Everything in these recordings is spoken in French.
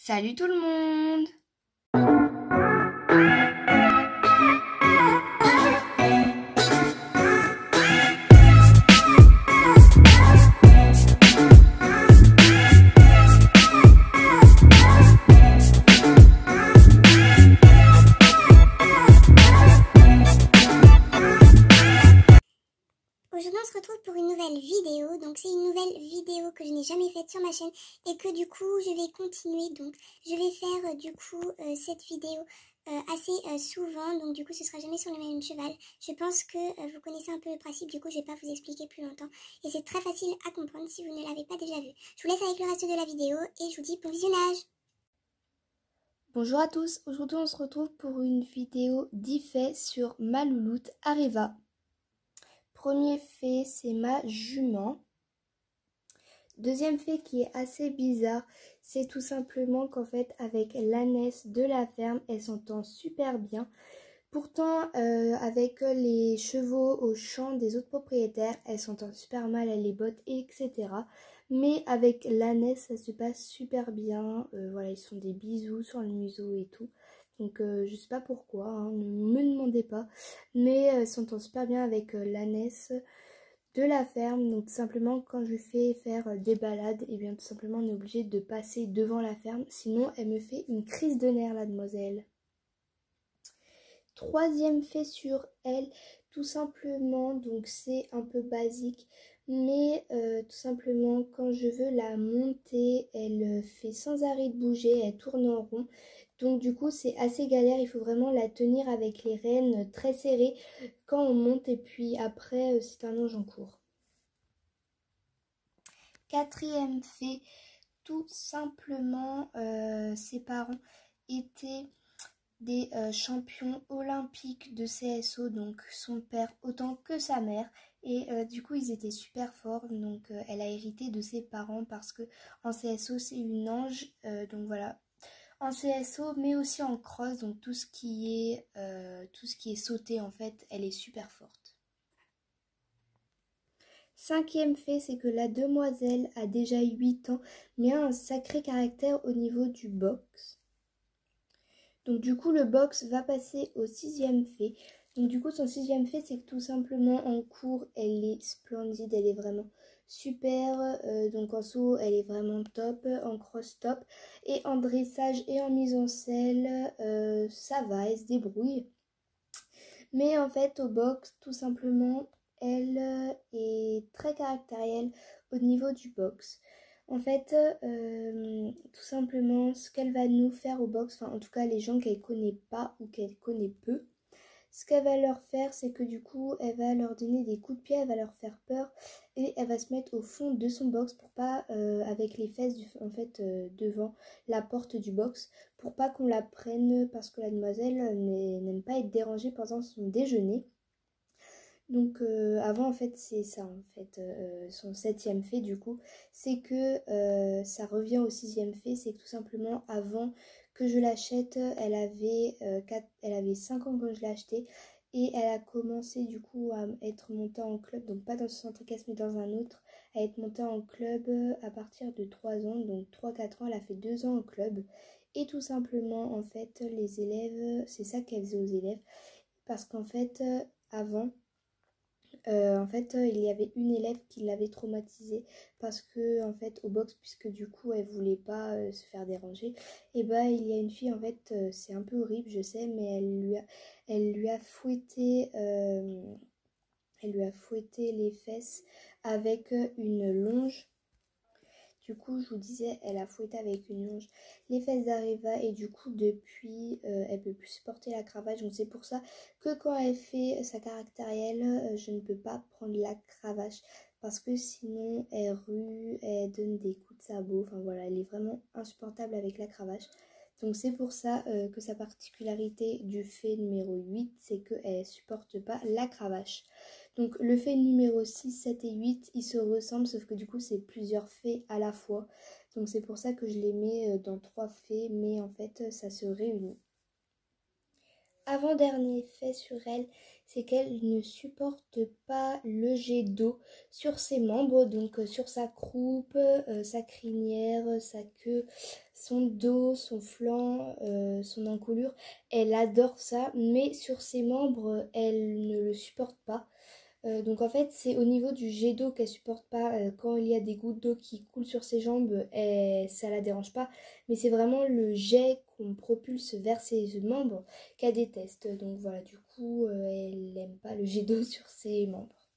Salut tout le monde! Aujourd'hui on se retrouve pour une nouvelle vidéo, donc c'est une nouvelle vidéo que je n'ai jamais faite sur ma chaîne et que du coup je vais continuer, donc je vais faire cette vidéo assez souvent, donc du coup ce sera jamais sur le même cheval. Je pense que vous connaissez un peu le principe, du coup je vais pas vous expliquer plus longtemps et c'est très facile à comprendre si vous ne l'avez pas déjà vu. Je vous laisse avec le reste de la vidéo et je vous dis bon visionnage. Bonjour à tous, aujourd'hui on se retrouve pour une vidéo d'effet sur ma louloute Arriva. Premier fait, c'est ma jument. Deuxième fait qui est assez bizarre, c'est tout simplement qu'en fait avec l'ânesse de la ferme, elle s'entend super bien. Pourtant avec les chevaux au champ des autres propriétaires, elle s'entend super mal, elle les botte, etc. Mais avec l'ânesse, ça se passe super bien. Voilà, ils sont des bisous sur le museau et tout. Donc je sais pas pourquoi, hein, ne me demandez pas. Mais elle s'entend super bien avec l'ânesse de la ferme. Donc tout simplement quand je fais faire des balades, et bien tout simplement on est obligé de passer devant la ferme. Sinon elle me fait une crise de nerfs, la demoiselle. Troisième fait sur elle, tout simplement, donc c'est un peu basique, mais tout simplement quand je veux la monter, elle fait sans arrêt de bouger, elle tourne en rond. Donc du coup c'est assez galère, il faut vraiment la tenir avec les rênes très serrées quand on monte et puis après c'est un ange en cours. Quatrième fait, tout simplement ses parents étaient des champions olympiques de CSO, donc son père autant que sa mère, et du coup ils étaient super forts, donc elle a hérité de ses parents parce que en CSO c'est une ange, donc voilà, en CSO mais aussi en cross, donc tout ce qui est sauté en fait, elle est super forte. Cinquième fait, c'est que la demoiselle a déjà 8 ans mais a un sacré caractère au niveau du box. Donc du coup le box va passer au sixième fait. Donc du coup son sixième fait, c'est que tout simplement en cours elle est splendide, elle est vraiment super. Donc en saut elle est vraiment top, en cross top. Et en dressage et en mise en selle, ça va, elle se débrouille. Mais en fait au box tout simplement elle est très caractérielle au niveau du box. En fait, tout simplement, ce qu'elle va nous faire au box, enfin en tout cas les gens qu'elle connaît pas ou qu'elle connaît peu, ce qu'elle va leur faire, c'est que du coup, elle va leur donner des coups de pied, elle va leur faire peur et elle va se mettre au fond de son box pour pas, avec les fesses devant la porte du box, pour pas qu'on la prenne parce que la demoiselle n'aime pas être dérangée pendant son déjeuner. Donc avant en fait c'est ça en fait, son septième fait du coup, c'est que ça revient au sixième fait, c'est que tout simplement avant que je l'achète, elle avait 5 ans quand je l'ai acheté et elle a commencé du coup à être montée en club, donc pas dans ce centre équestre mais dans un autre, à être montée en club à partir de 3 ans, donc 3-4 ans, elle a fait 2 ans en club et tout simplement en fait les élèves, c'est ça qu'elle faisait aux élèves parce qu'en fait avant il y avait une élève qui l'avait traumatisée parce que en fait au box, puisque du coup elle voulait pas se faire déranger, et bah il y a une fille en fait, c'est un peu horrible je sais, mais elle lui a fouetté les fesses avec une longe. Du coup, je vous disais, elle a fouetté avec une longe les fesses d'Arriva et du coup, depuis, elle peut plus supporter la cravache. Donc c'est pour ça que quand elle fait sa caractérielle, je ne peux pas prendre la cravache parce que sinon, elle rue, elle donne des coups de sabot. Enfin voilà, elle est vraiment insupportable avec la cravache. Donc c'est pour ça que sa particularité du fait numéro 8, c'est qu'elle ne supporte pas la cravache. Donc le fait numéro 6, 7 et 8, ils se ressemblent, sauf que du coup c'est plusieurs faits à la fois. Donc c'est pour ça que je les mets dans 3 faits, mais en fait ça se réunit. Avant-dernier fait sur elle, c'est qu'elle ne supporte pas le jet d'eau sur ses membres, donc sur sa croupe, sa crinière, sa queue, son dos, son flanc, son encolure. Elle adore ça, mais sur ses membres, elle ne le supporte pas. Donc en fait c'est au niveau du jet d'eau qu'elle supporte pas. Quand il y a des gouttes d'eau qui coulent sur ses jambes, ça la dérange pas, mais c'est vraiment le jet qu'on propulse vers ses membres qu'elle déteste. Donc voilà, du coup elle n'aime pas le jet d'eau sur ses membres.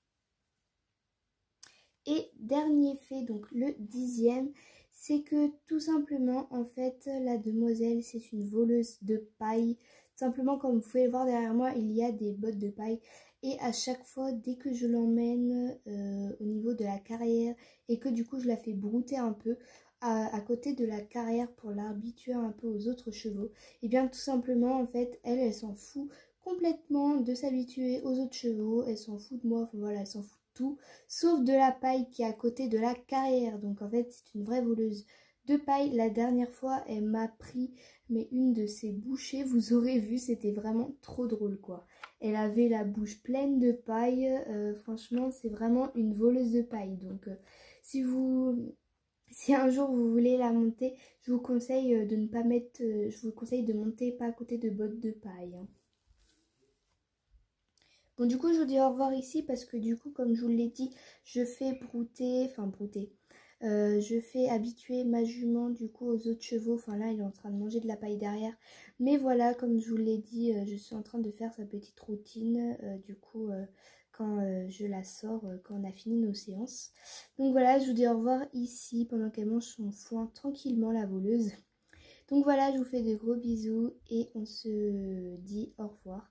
Et dernier fait, donc le 10e, c'est que tout simplement en fait la demoiselle c'est une voleuse de paille. Simplement comme vous pouvez le voir derrière moi, il y a des bottes de paille. Et à chaque fois, dès que je l'emmène au niveau de la carrière et que du coup je la fais brouter un peu à côté de la carrière pour l'habituer un peu aux autres chevaux, et bien tout simplement en fait elle s'en fout complètement de s'habituer aux autres chevaux, elle s'en fout de moi, enfin voilà, elle s'en fout de tout, sauf de la paille qui est à côté de la carrière. Donc en fait c'est une vraie voleuse de paille. La dernière fois elle m'a pris mais une de ses bouchées, vous aurez vu, c'était vraiment trop drôle quoi. Elle avait la bouche pleine de paille, franchement c'est vraiment une voleuse de paille. Donc si un jour vous voulez la monter, je vous conseille de ne pas mettre, je vous conseille de monter pas à côté de bottes de paille. Hein. Bon du coup je vous dis au revoir ici parce que du coup comme je vous l'ai dit, je fais brouter, je fais habituer ma jument du coup aux autres chevaux. Enfin là, il est en train de manger de la paille derrière. Mais voilà, comme je vous l'ai dit, je suis en train de faire sa petite routine. Du coup, quand je la sors, quand on a fini nos séances. Donc voilà, je vous dis au revoir ici pendant qu'elle mange son foin tranquillement, la voleuse. Donc voilà, je vous fais de gros bisous et on se dit au revoir.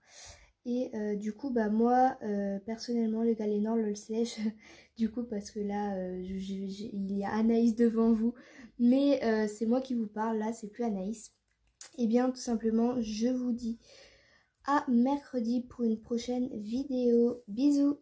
Et du coup bah moi personnellement le Galénor le sèche du coup parce que là il y a Anaïs devant vous, mais c'est moi qui vous parle là, c'est plus Anaïs. Et bien tout simplement je vous dis à mercredi pour une prochaine vidéo. Bisous.